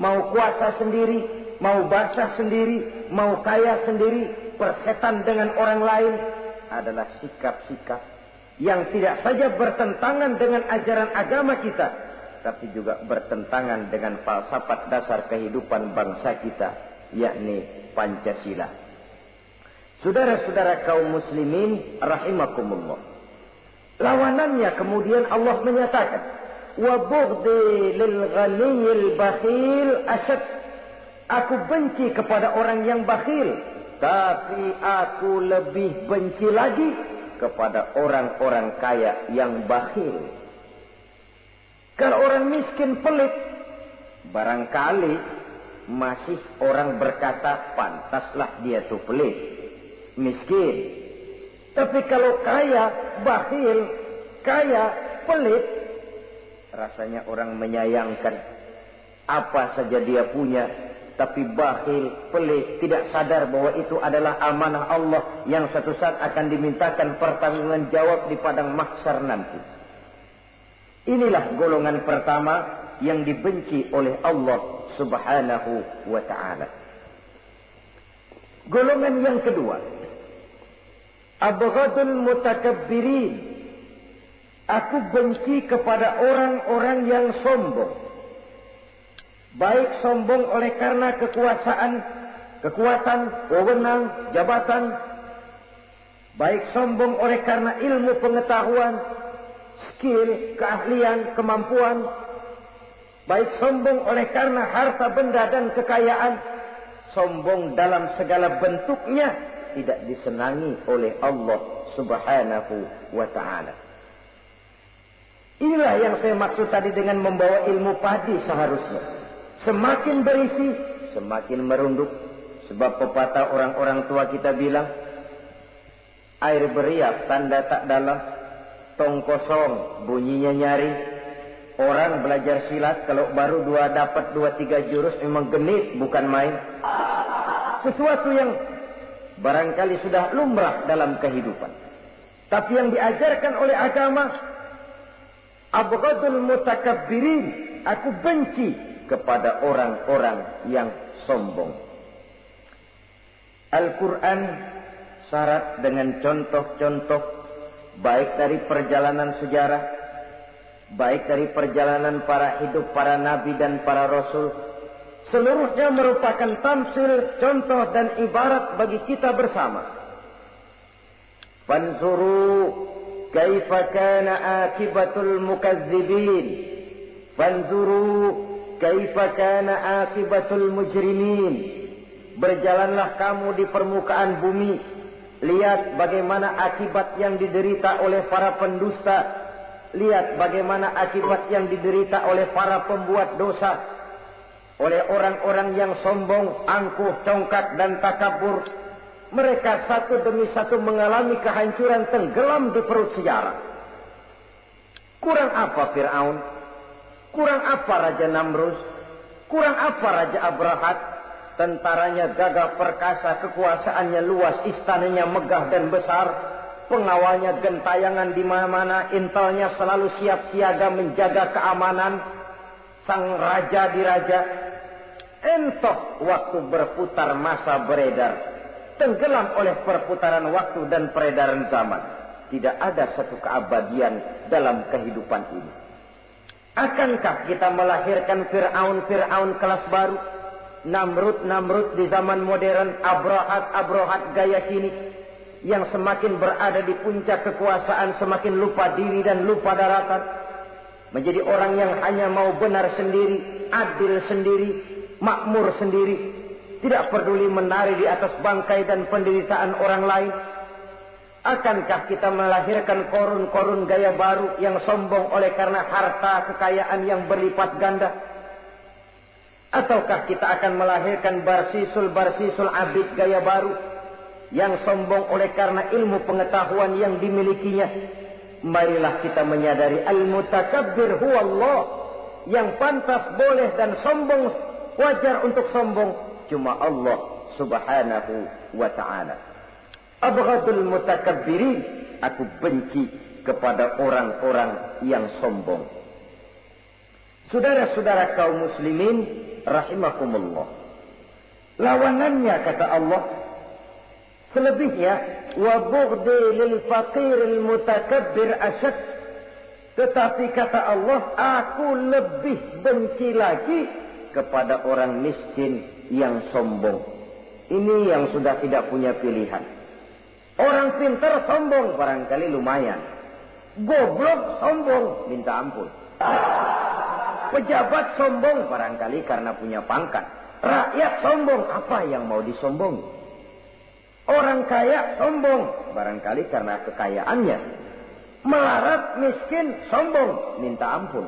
mau kuasa sendiri, mau basah sendiri, mau kaya sendiri, persetan dengan orang lain, adalah sikap-sikap yang tidak saja bertentangan dengan ajaran agama kita, tapi juga bertentangan dengan falsafat dasar kehidupan bangsa kita, yakni Pancasila. Saudara-saudara kaum muslimin rahimakumullah. Lawanannya kemudian Allah menyatakan, wa bughdi lil ghaniyil bakhil asyad. Aku benci kepada orang yang bakhil, tapi aku lebih benci lagi kepada orang-orang kaya yang bakhil. Kalau orang miskin pelit, barangkali masih orang berkata pantaslah dia tuh pelit, miskin. Tapi kalau kaya, bakhil, kaya, pelit, rasanya orang menyayangkan. Apa saja dia punya, tapi bakhil, pelit, tidak sadar bahwa itu adalah amanah Allah yang suatu saat akan dimintakan pertanggungan jawab di padang mahsyar nanti. Inilah golongan pertama yang dibenci oleh Allah Subhanahu wa ta'ala. Golongan yang kedua, abghadul mutakabbirin. Aku benci kepada orang-orang yang sombong. Baik sombong oleh karena kekuasaan, kekuatan, wewenang, jabatan. Baik sombong oleh karena ilmu pengetahuan, skill, keahlian, kemampuan. Baik sombong oleh karena harta benda dan kekayaan. Sombong dalam segala bentuknya tidak disenangi oleh Allah Subhanahu wa ta'ala. Inilah yang saya maksud tadi dengan membawa ilmu padi seharusnya. Semakin berisi, semakin merunduk. Sebab pepatah orang-orang tua kita bilang, air beriak tanda tak dalam, tong kosong bunyinya nyari. Orang belajar silat kalau baru dapat 2-3 jurus memang genit, bukan main. Sesuatu yang barangkali sudah lumrah dalam kehidupan. Tapi yang diajarkan oleh agama, abghadul mutakabbirin, aku benci kepada orang-orang yang sombong. Al-Quran syarat dengan contoh-contoh, baik dari perjalanan sejarah, baik dari perjalanan para hidup para nabi dan para rasul, seluruhnya merupakan tamsil, contoh dan ibarat bagi kita bersama. Fanzuru kaifa kana akibatul mukazzibin, fanzuru kaifa kana akibatul mujrimin. Berjalanlah kamu di permukaan bumi, lihat bagaimana akibat yang diderita oleh para pendusta. Lihat bagaimana akibat yang diderita oleh para pembuat dosa, oleh orang-orang yang sombong, angkuh, congkak, dan takabur. Mereka satu demi satu mengalami kehancuran, tenggelam di perut sejarah. Kurang apa Fir'aun? Kurang apa Raja Namrus? Kurang apa Raja Abrahat? Tentaranya gagah perkasa, kekuasaannya luas, istananya megah dan besar. Pengawalnya gentayangan di mana-mana, intelnya selalu siap siaga menjaga keamanan. Sang raja diraja. Entok waktu berputar masa beredar, tenggelam oleh perputaran waktu dan peredaran zaman. Tidak ada satu keabadian dalam kehidupan ini. Akankah kita melahirkan Fir'aun kelas baru, Namrud di zaman modern, Abrahat gaya kini, yang semakin berada di puncak kekuasaan semakin lupa diri dan lupa daratan, menjadi orang yang hanya mau benar sendiri, adil sendiri, makmur sendiri, tidak peduli menari di atas bangkai dan penderitaan orang lain? Akankah kita melahirkan korun gaya baru yang sombong oleh karena harta kekayaan yang berlipat ganda? Ataukah kita akan melahirkan barsisul abid gaya baru yang sombong oleh karena ilmu pengetahuan yang dimilikinya? Marilah kita menyadari al-mutakabbir huwa Allah. Yang pantas, boleh dan sombong, wajar untuk sombong, cuma Allah subhanahu wa ta'ala. Abghadul mutakabbirin, aku benci kepada orang-orang yang sombong. Saudara-saudara kaum muslimin rahimakumullah, lawanannya kata Allah, selebihnya wa bughdi lil faqiril mutakabbir asyad. Tetapi kata Allah, aku lebih benci lagi kepada orang miskin yang sombong. Ini yang sudah tidak punya pilihan. Orang pintar sombong barangkali lumayan, goblok sombong minta ampun. Pejabat sombong barangkali karena punya pangkat. Rakyat sombong, apa yang mau disombongi? Orang kaya sombong barangkali karena kekayaannya. Melarat, miskin, sombong, minta ampun.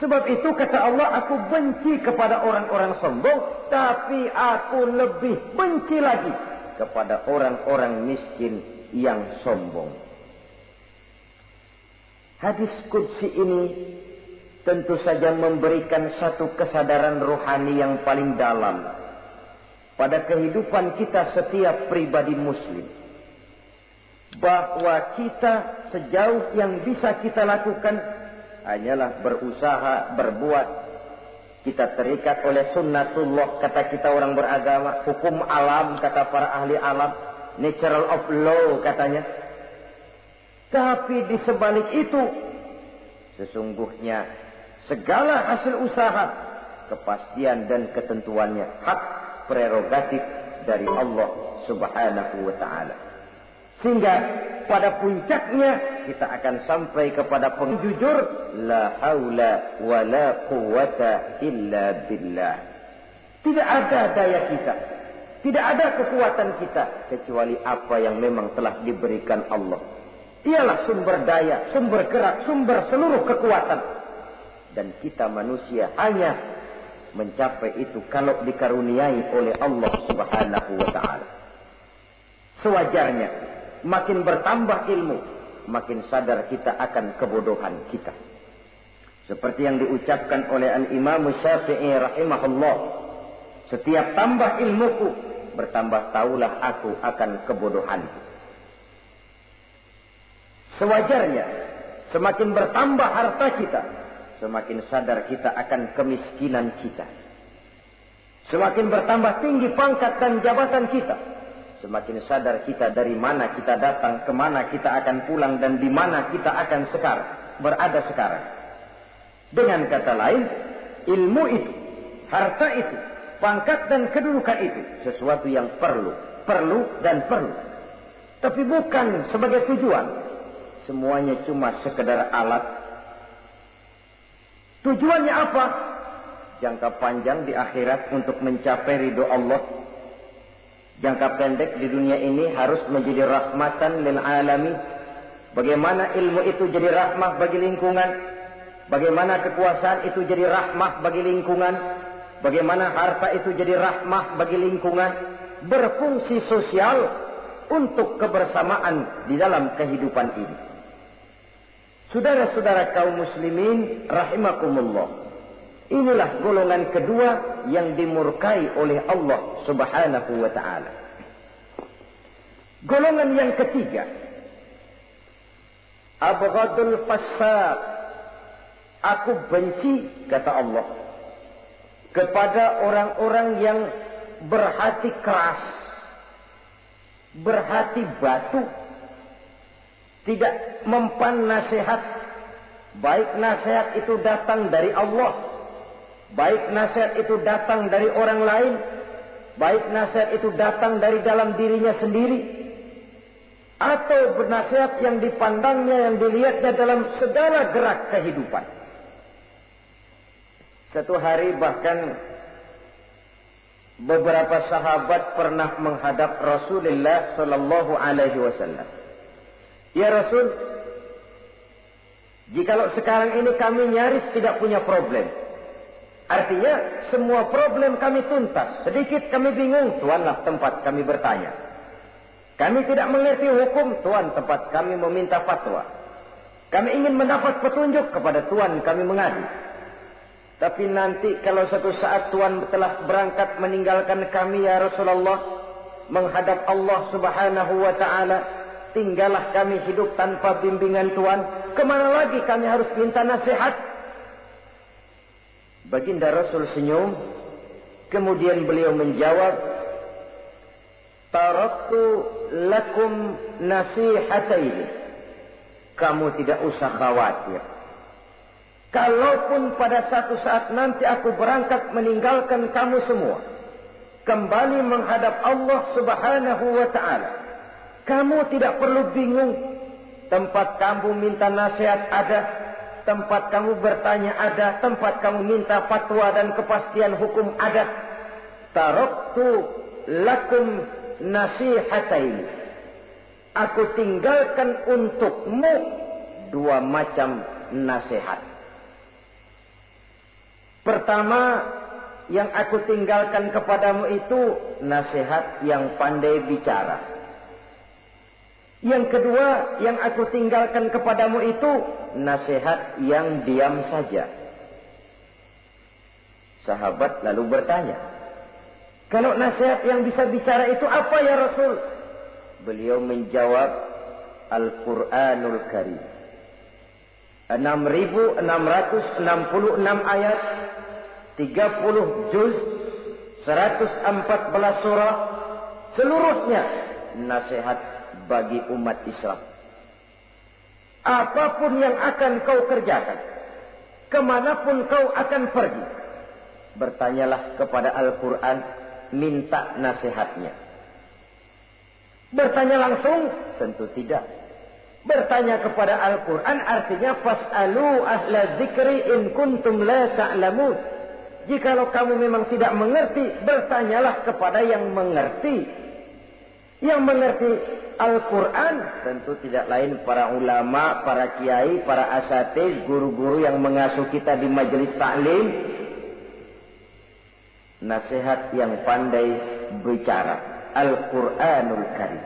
Sebab itu kata Allah, aku benci kepada orang-orang sombong, tapi aku lebih benci lagi kepada orang-orang miskin yang sombong. Hadis qudsi ini tentu saja memberikan satu kesadaran rohani yang paling dalam pada kehidupan kita setiap pribadi muslim, bahwa kita sejauh yang bisa kita lakukan hanyalah berusaha berbuat. Kita terikat oleh sunnatullah, kata kita orang beragama, hukum alam kata para ahli alam, natural of law katanya. Tapi di sebalik itu sesungguhnya segala hasil usaha, kepastian dan ketentuannya hak prerogatif dari Allah subhanahu wa ta'ala. Sehingga pada puncaknya kita akan sampai kepada penjujur, la haula wa la quwata illa billah. Tidak ada daya kita, tidak ada kekuatan kita kecuali apa yang memang telah diberikan Allah. Ialah sumber daya, sumber gerak, sumber seluruh kekuatan. Dan kita manusia hanya mencapai itu kalau dikaruniai oleh Allah subhanahu wa ta'ala. Sewajarnya, makin bertambah ilmu, makin sadar kita akan kebodohan kita. Seperti yang diucapkan oleh Al-Imam Syafi'i rahimahullah, setiap tambah ilmuku, bertambah taulah aku akan kebodohanku. Sewajarnya, semakin bertambah harta kita, semakin sadar kita akan kemiskinan kita. Semakin bertambah tinggi pangkat dan jabatan kita, semakin sadar kita dari mana kita datang, kemana kita akan pulang, dan di mana kita akan berada sekarang. Dengan kata lain, ilmu itu, harta itu, pangkat dan kedudukan itu sesuatu yang perlu dan perlu. Tapi bukan sebagai tujuan. Semuanya cuma sekedar alat. Tujuannya apa? Jangka panjang di akhirat untuk mencapai ridho Allah. Jangka pendek di dunia ini harus menjadi rahmatan lil alamin. Bagaimana ilmu itu jadi rahmah bagi lingkungan? Bagaimana kekuasaan itu jadi rahmah bagi lingkungan? Bagaimana harta itu jadi rahmah bagi lingkungan? Berfungsi sosial untuk kebersamaan di dalam kehidupan ini. Saudara-saudara kaum muslimin rahimakumullah. Inilah golongan kedua yang dimurkai oleh Allah Subhanahu wa ta'ala. Golongan yang ketiga, abghadul fasaq. Aku benci, kata Allah, kepada orang-orang yang berhati keras, berhati batu, tidak mempan nasihat, baik nasihat itu datang dari Allah, baik nasihat itu datang dari orang lain, baik nasihat itu datang dari dalam dirinya sendiri, atau bernasihat yang dipandangnya, yang dilihatnya dalam segala gerak kehidupan. Satu hari bahkan beberapa sahabat pernah menghadap Rasulullah sallallahu alaihi wasallam. Ya Rasul, jikalau sekarang ini kami nyaris tidak punya problem, artinya semua problem kami tuntas, sedikit kami bingung, Tuanlah tempat kami bertanya. Kami tidak mengerti hukum, Tuan tempat kami meminta fatwa. Kami ingin mendapat petunjuk, kepada Tuan kami mengadu. Tapi nanti kalau satu saat Tuhan telah berangkat meninggalkan kami ya Rasulullah, menghadap Allah Subhanahu wa ta'ala, tinggallah kami hidup tanpa bimbingan Tuhan, kemana lagi kami harus minta nasihat? Baginda Rasul senyum, kemudian beliau menjawab, taraktu lakum nasihataini. Kamu tidak usah khawatir. Kalaupun pada satu saat nanti aku berangkat meninggalkan kamu semua, kembali menghadap Allah Subhanahu wa ta'ala, kamu tidak perlu bingung. Tempat kamu minta nasihat ada, tempat kamu bertanya ada, tempat kamu minta fatwa dan kepastian hukum ada. Taraktu lakum nasihataini. Aku tinggalkan untukmu dua macam nasihat. Pertama, yang aku tinggalkan kepadamu itu nasihat yang pandai bicara. Yang kedua, yang aku tinggalkan kepadamu itu nasihat yang diam saja. Sahabat lalu bertanya, kalau nasihat yang bisa bicara itu apa ya Rasul? Beliau menjawab, Al-Quranul Karim. 6.666 ayat, 30 juz, 114 surah, seluruhnya nasihat bagi umat Islam. Apapun yang akan kau kerjakan, kemanapun kau akan pergi, bertanyalah kepada Al-Quran, minta nasihatnya. Bertanya langsung? Tentu tidak. Bertanya kepada Al-Quran artinya fas'alu ahla dzikri in kuntum la ta'lamun. Jikalau kamu memang tidak mengerti, bertanyalah kepada yang mengerti. Yang mengerti Al-Quran tentu tidak lain para ulama, para kiai, para asatiz, guru-guru yang mengasuh kita di majelis ta'lim. Nasihat yang pandai bicara, Al-Quranul Karim.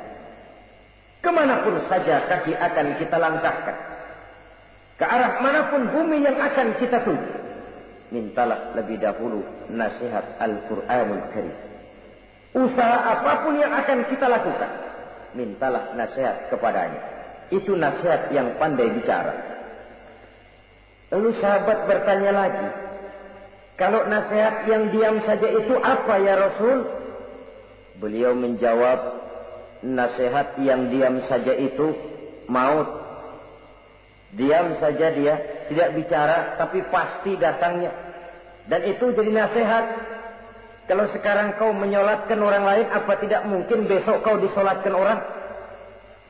Kemanapun saja kaki akan kita langkahkan, ke arah manapun bumi yang akan kita tuju, mintalah lebih dahulu nasihat Al-Quranul Karim. Usaha apapun yang akan kita lakukan, mintalah nasihat kepadanya. Itu nasihat yang pandai bicara. Lalu sahabat bertanya lagi, kalau nasihat yang diam saja itu apa ya Rasul? Beliau menjawab, nasihat yang diam saja itu maut. Diam saja dia, tidak bicara, tapi pasti datangnya. Dan itu jadi nasihat. Kalau sekarang kau menyolatkan orang lain, apa tidak mungkin besok kau disolatkan orang?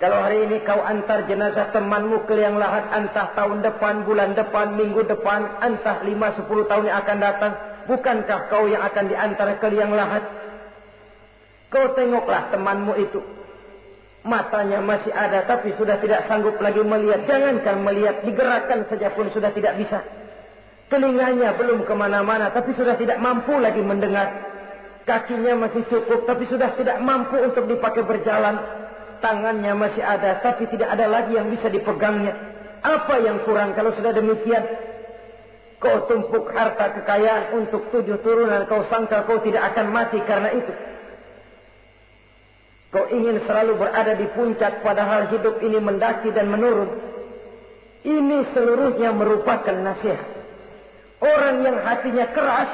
Kalau hari ini kau antar jenazah temanmu ke liang lahat, entah tahun depan, bulan depan, minggu depan, entah 5-10 tahun yang akan datang, bukankah kau yang akan diantar ke liang lahat? Kau tengoklah temanmu itu. Matanya masih ada tapi sudah tidak sanggup lagi melihat. Jangankan melihat, digerakkan saja pun sudah tidak bisa. Telinganya belum kemana-mana tapi sudah tidak mampu lagi mendengar. Kakinya masih cukup tapi sudah tidak mampu untuk dipakai berjalan. Tangannya masih ada tapi tidak ada lagi yang bisa dipegangnya. Apa yang kurang kalau sudah demikian? Kau tumpuk harta kekayaan untuk 7 turunan, kau sangka kau tidak akan mati karena itu. Kau ingin selalu berada di puncak padahal hidup ini mendaki dan menurun. Ini seluruhnya merupakan nasihat. Orang yang hatinya keras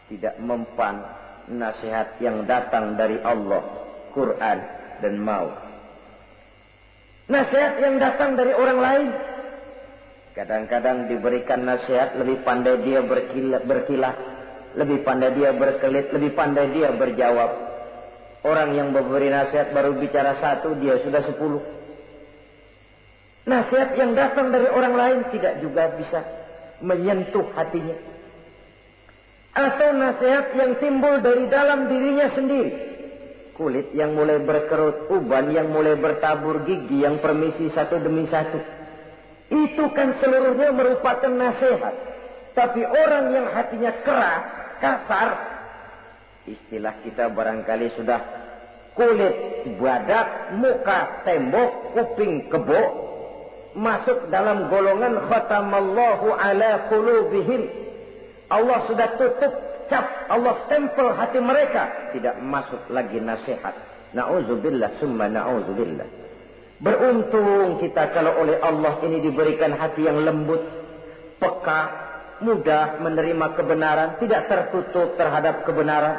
tidak mempan nasihat yang datang dari Allah, Quran dan maut. Nasihat yang datang dari orang lain, kadang-kadang diberikan nasihat lebih pandai dia berkilah, lebih pandai dia berkelit, lebih pandai dia berjawab. Orang yang memberi nasihat baru bicara 1, dia sudah 10. Nasihat yang datang dari orang lain tidak juga bisa menyentuh hatinya. Atau nasihat yang timbul dari dalam dirinya sendiri. Kulit yang mulai berkerut, uban yang mulai bertabur, gigi yang permisi satu demi satu. Itu kan seluruhnya merupakan nasihat. Tapi orang yang hatinya keras, kasar, istilah kita barangkali sudah kulit badak, muka tembok, kuping kebo, masuk dalam golongan khatamallahu ala qulubihim. Allah sudah tutup cap, Allah stempel hati mereka, tidak masuk lagi nasihat. Na'udzubillah summa na'udzubillah. Beruntung kita kalau oleh Allah ini diberikan hati yang lembut, peka, mudah menerima kebenaran, tidak tertutup terhadap kebenaran.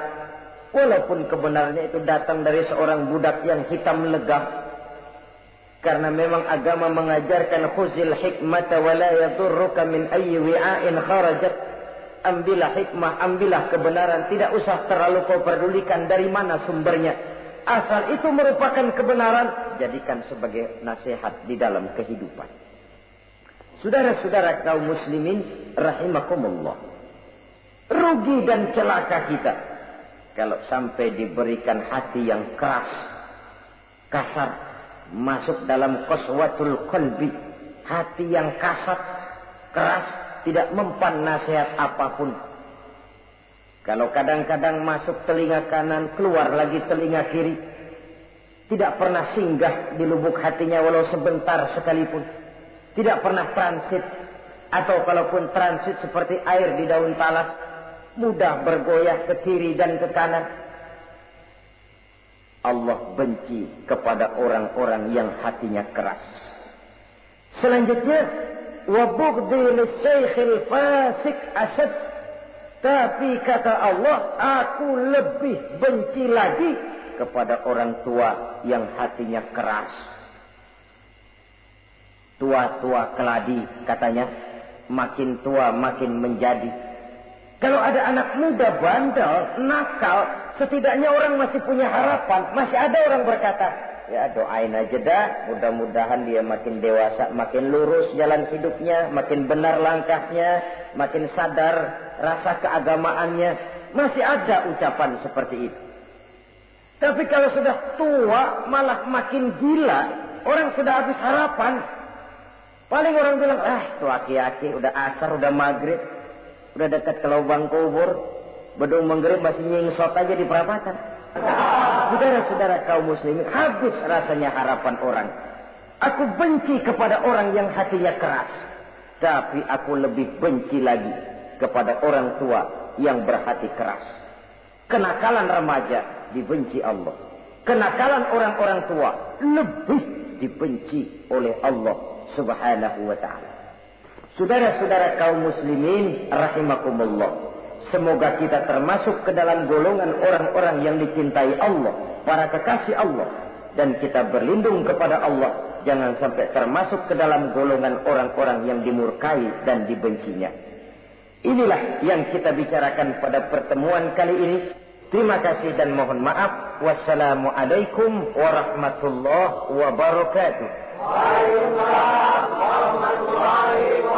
Walaupun kebenarannya itu datang dari seorang budak yang hitam legam. Karena memang agama mengajarkan khuzil hikmata wa la yadurruka min ayyi wi'ain kharajat. Ambillah hikmah, ambillah kebenaran, tidak usah terlalu kau pedulikan dari mana sumbernya. Asal itu merupakan kebenaran, jadikan sebagai nasihat di dalam kehidupan. Saudara-saudara kaum muslimin rahimakumullah. Rugi dan celaka kita kalau sampai diberikan hati yang keras, kasar, masuk dalam qaswatul qalbi, hati yang kasar, keras, tidak mempan nasihat apapun. Kalau kadang-kadang masuk telinga kanan, keluar lagi telinga kiri, tidak pernah singgah di lubuk hatinya walau sebentar sekalipun, tidak pernah transit, atau kalaupun transit seperti air di daun talas, mudah bergoyah ke kiri dan ke kanan. Allah benci kepada orang-orang yang hatinya keras. Selanjutnya, wa bughdhi lisaykhil fasik asad. Tapi kata Allah, aku lebih benci lagi kepada orang tua yang hatinya keras. Tua-tua keladi katanya, makin tua makin menjadi. Kalau ada anak muda bandel, nakal, setidaknya orang masih punya harapan. Masih ada orang berkata, ya doain aja dah, mudah-mudahan dia makin dewasa, makin lurus jalan hidupnya, makin benar langkahnya, makin sadar rasa keagamaannya. Masih ada ucapan seperti itu. Tapi kalau sudah tua malah makin gila, orang sudah habis harapan. Paling orang bilang, tuh aki-aki udah asar, udah maghrib, udah dekat ke lubang kubur, bedung menggerib masih nyingsot aja di perapatan. Saudara-saudara kaum muslimin, habis rasanya harapan orang. Aku benci kepada orang yang hatinya keras, tapi aku lebih benci lagi kepada orang tua yang berhati keras. Kenakalan remaja dibenci Allah, kenakalan orang-orang tua lebih dibenci oleh Allah Subhanahu wa ta'ala. Saudara-saudara kaum muslimin rahimakumullah, Semoga kita termasuk ke dalam golongan orang-orang yang dicintai Allah, para kekasih Allah. Dan kita berlindung kepada Allah, jangan sampai termasuk ke dalam golongan orang-orang yang dimurkai dan dibencinya. Inilah yang kita bicarakan pada pertemuan kali ini. Terima kasih dan mohon maaf. Wassalamualaikum warahmatullahi wabarakatuh. Waalaikumsalam warahmatullahi wabarakatuh.